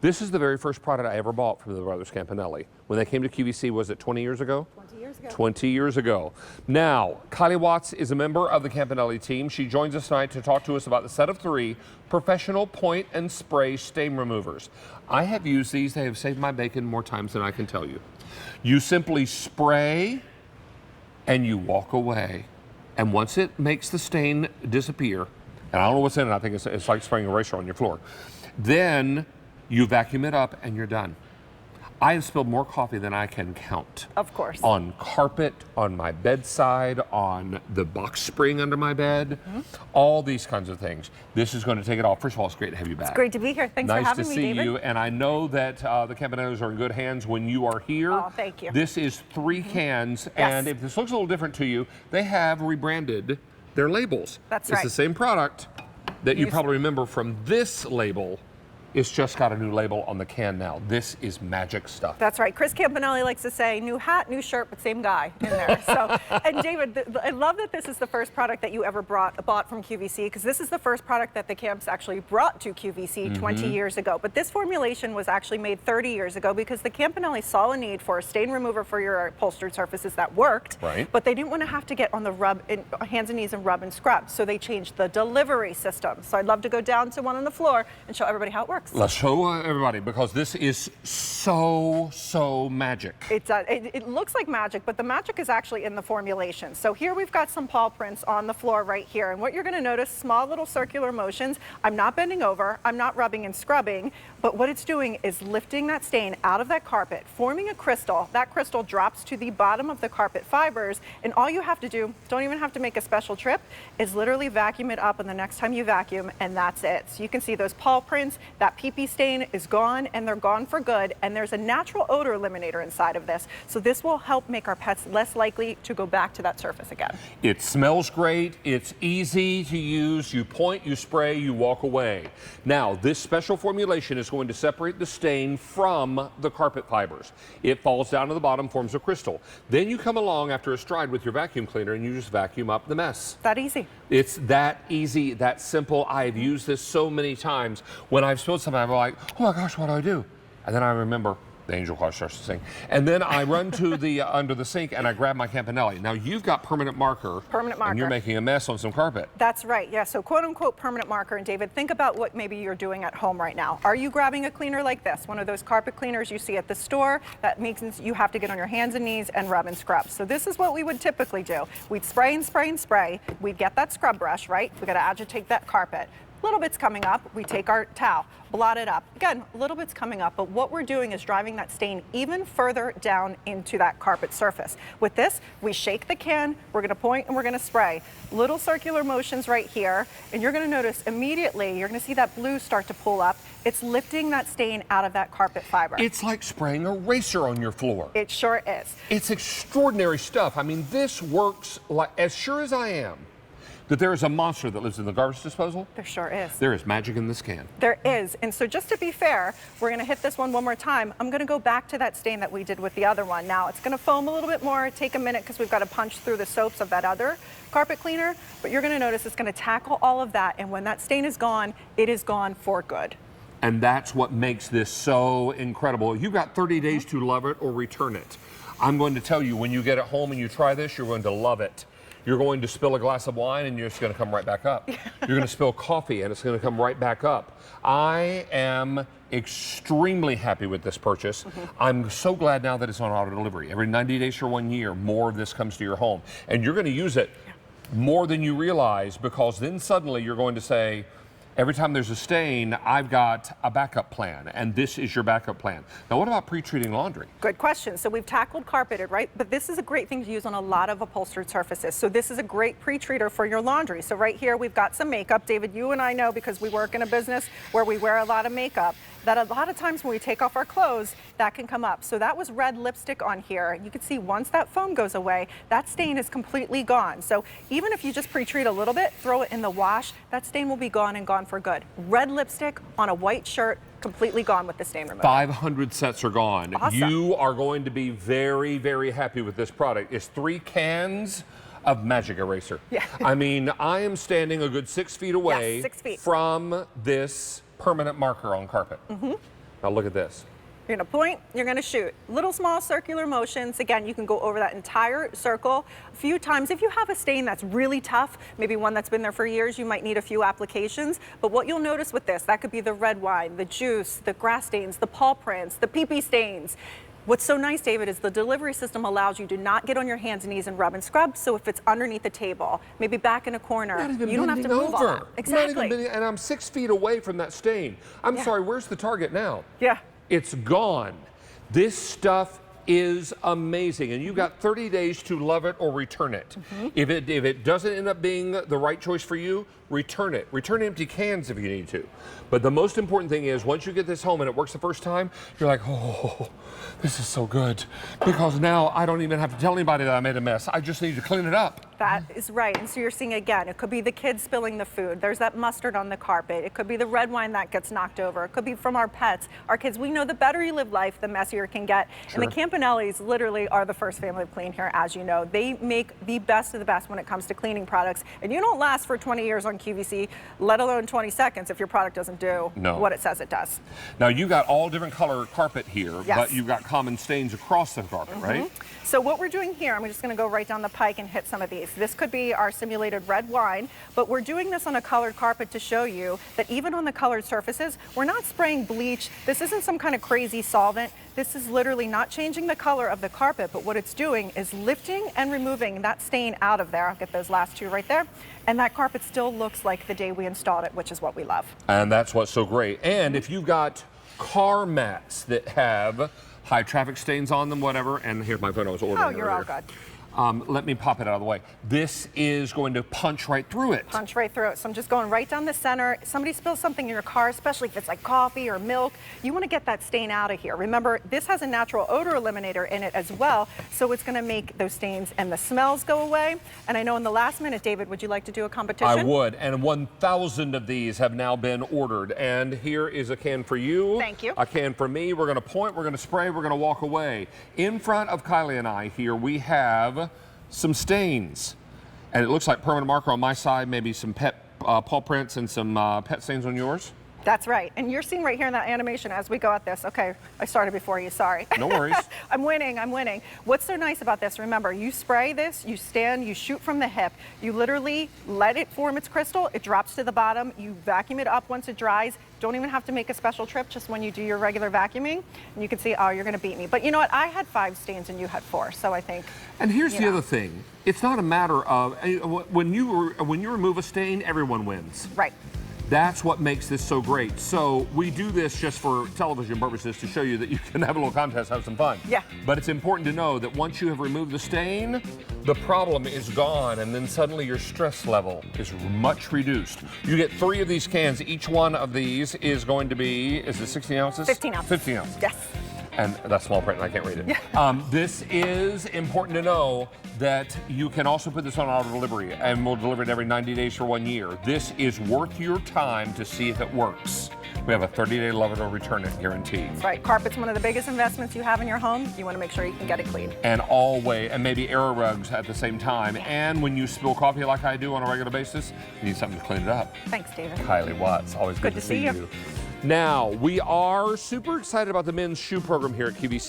This is the very first product I ever bought from the brothers Campanelli. When they came to QVC, was it 20 years ago? 20 years ago. 20 years ago. Now, Kylie Watts is a member of the Campanelli team. She joins us tonight to talk to us about the set of 3 professional point and spray stain removers. I have used these. They have saved my bacon more times than I can tell you. You simply spray and you walk away. And once it makes the stain disappear, and I don't know what's in it, I think it's like spraying eraser on your floor, then you vacuum it up and you're done. I have spilled more coffee than I can count. Of course. On carpet, on my bedside, on the box spring under my bed, all these kinds of things. This is going to take it off. First of all, it's great to have you back. It's great to be here. Thanks for having me, David. Nice to see you, and I know that the Campanellis are in good hands when you are here. Oh, thank you. This is 3 cans, and if this looks a little different to you, they have rebranded their labels. That's right. It's the same product that you probably remember from this label. It's just got a new label on the can now. This is magic stuff. That's right. Chris Campanelli likes to say, new hat, new shirt, but same guy in there. So, and David, I love that this is the first product that you ever bought from QVC, because this is the first product that the Camps actually brought to QVC 20 years ago. But this formulation was actually made 30 years ago because the Campanelli saw a need for a stain remover for your upholstered surfaces that worked, but they didn't want to have to get on the hands and knees and rub and scrub. So they changed the delivery system. So I'd love to go down to one on the floor and show everybody how it works. Let's show everybody, because this is so magic. It looks like magic, but the magic is actually in the formulation. So here we've got some paw prints on the floor right here, and what you're going to notice, small little circular motions. I'm not bending over, I'm not rubbing and scrubbing, but what it's doing is lifting that stain out of that carpet, forming a crystal. That crystal drops to the bottom of the carpet fibers, and all you have to do, don't even have to make a special trip, is literally vacuum it up, and the next time you vacuum, and that's it. So you can see those paw prints, that pee-pee stain is gone, and they're gone for good, and there's a natural odor eliminator inside of this. So this will help make our pets less likely to go back to that surface again. It smells great, it's easy to use, you point, you spray, you walk away. Now, this special formulation is going to separate the stain from the carpet fibers. It falls down to the bottom, forms a crystal. Then you come along after a stride with your vacuum cleaner and you just vacuum up the mess. That easy. It's that easy, that simple. I've used this so many times. When I've spilled something, I'm like, oh my gosh, what do I do? And then I remember, the angel choir starts to sing. And then I run to the under the sink and I grab my Campanelli. Now you've got permanent marker. Permanent marker. And you're making a mess on some carpet. That's right, yeah, so quote unquote permanent marker. And David, think about what maybe you're doing at home right now. Are you grabbing a cleaner like this? One of those carpet cleaners you see at the store that means you have to get on your hands and knees and rub and scrub. So this is what we would typically do. We'd spray and spray and spray. We'd get that scrub brush, right? We gotta agitate that carpet. Little bits coming up, we take our towel, blot it up. Again, little bits coming up, but what we're doing is driving that stain even further down into that carpet surface. With this, we shake the can, we're gonna point and we're gonna spray. Little circular motions right here, and you're gonna notice immediately, you're gonna see that blue start to pull up. It's lifting that stain out of that carpet fiber. It's like spraying eraser on your floor. It sure is. It's extraordinary stuff. I mean, this works like, as sure as I am that there is a monster that lives in the garbage disposal. There sure is. There is magic in this can. There is. And so just to be fair, we're going to hit this one more time. I'm going to go back to that stain that we did with the other one. Now, it's going to foam a little bit more, take a minute because we've got to punch through the soaps of that other carpet cleaner. But you're going to notice it's going to tackle all of that. And when that stain is gone, it is gone for good. And that's what makes this so incredible. You've got 30 days to love it or return it. I'm going to tell you, when you get it home and you try this, you're going to love it. You're going to spill a glass of wine and it's going to come right back up. You're going to spill coffee and it's going to come right back up. I am extremely happy with this purchase. I'm so glad now that it's on auto delivery. Every 90 days or 1 year, more of this comes to your home. And you're going to use it more than you realize, because then suddenly you're going to say, every time there's a stain, I've got a backup plan, and this is your backup plan. Now, what about pre-treating laundry? Good question. So we've tackled carpeted, right? But this is a great thing to use on a lot of upholstered surfaces. So this is a great pre-treater for your laundry. So right here, we've got some makeup. David, you and I know, because we work in a business where we wear a lot of makeup, that a lot of times when we take off our clothes, that can come up. So that was red lipstick on here. You can see once that foam goes away, that stain is completely gone. So even if you just pre-treat a little bit, throw it in the wash, that stain will be gone and gone for good. Red lipstick on a white shirt, completely gone with the stain remover. 500 sets are gone. Awesome. You are going to be very, very happy with this product. It's 3 cans of magic eraser. Yeah. I mean, I am standing a good 6 feet away Yes, 6 feet. from this permanent marker on carpet. Now look at this. You're gonna point, you're gonna shoot. Little small circular motions. Again, you can go over that entire circle a few times. If you have a stain that's really tough, maybe one that's been there for years, you might need a few applications. But what you'll notice with this, that could be the red wine, the juice, the grass stains, the paw prints, the pee-pee stains. What's so nice, David, is the delivery system allows you to not get on your hands and knees and rub and scrub. So if it's underneath the table, maybe back in a corner, you don't have to move on that. Exactly. And I'm 6 feet away from that stain. I'm sorry, where's the target now? Yeah. It's gone. This stuff is amazing, and you've got 30 days to love it or return it. If it doesn't end up being the right choice for you, return it. Return empty cans if you need to. But the most important thing is once you get this home and it works the first time, you're like, oh, this is so good. Because now I don't even have to tell anybody that I made a mess. I just need to clean it up. That is right. And so you're seeing again, it could be the kids spilling the food. There's that mustard on the carpet. It could be the red wine that gets knocked over. It could be from our pets, our kids. We know the better you live life, the messier it can get. Sure. And the Campanellis literally are the first family to clean here, as you know. They make the best of the best when it comes to cleaning products. And you don't last for 20 years on QVC, let alone 20 seconds if your product doesn't do what it says it does. Now you got all different color carpet here, but you've got common stains across the carpet, right? So what we're doing here, I'm just going to go right down the pike and hit some of these. This could be our simulated red wine, but we're doing this on a colored carpet to show you that even on the colored surfaces, we're not spraying bleach. This isn't some kind of crazy solvent. This is literally not changing the color of the carpet, but what it's doing is lifting and removing that stain out of there. I'll get those last two right there. And that carpet still looks like the day we installed it, which is what we love. And that's what's so great. And if you've got car mats that have high traffic stains on them, whatever, and here's my phone, I was ordering you're all good. Let me pop it out of the way. This is going to punch right through it. Punch right through it. So I'm just going right down the center. Somebody spills something in your car, especially if it's like coffee or milk, you want to get that stain out of here. Remember, this has a natural odor eliminator in it as well, so it's going to make those stains and the smells go away. And I know in the last minute, David, would you like to do a competition? I would, and 1,000 of these have now been ordered. And here is a can for you. Thank you. A can for me. We're going to point, we're going to spray, we're going to walk away. In front of Kylie and I here, we have some stains, and it looks like permanent marker on my side, maybe some pet paw prints and some pet stains on yours. That's right. And you're seeing right here in that animation as we go at this. Okay, I started before you, sorry. No worries. I'm winning, I'm winning. What's so nice about this, remember, you spray this, you stand, you shoot from the hip. You literally let it form its crystal, it drops to the bottom, you vacuum it up once it dries. Don't even have to make a special trip, just when you do your regular vacuuming. And you can see, oh, you're gonna beat me. But you know what, I had 5 stains and you had 4, so I think. And here's the other thing. It's not a matter of, when you remove a stain, everyone wins. Right. That's what makes this so great. So we do this just for television purposes to show you that you can have a little contest, have some fun. Yeah. But it's important to know that once you have removed the stain, the problem is gone, and then suddenly your stress level is much reduced. You get 3 of these cans. Each one of these is going to be, is it 16 ounces? 15 ounces. 15 ounces. Yes. And that's small print and I can't read it. Yeah. This is important to know that you can also put this on auto delivery, and we'll deliver it every 90 days for 1 year. This is worth your time to see if it works. We have a 30-day love it or return it guarantee. That's right. Carpet's one of the biggest investments you have in your home. You want to make sure you can get it clean. And always, and maybe air rugs at the same time. And when you spill coffee like I do on a regular basis, you need something to clean it up. Thanks, David. Kylie Watts, always good to see you. Now, we are super excited about the men's shoe program here at QVC.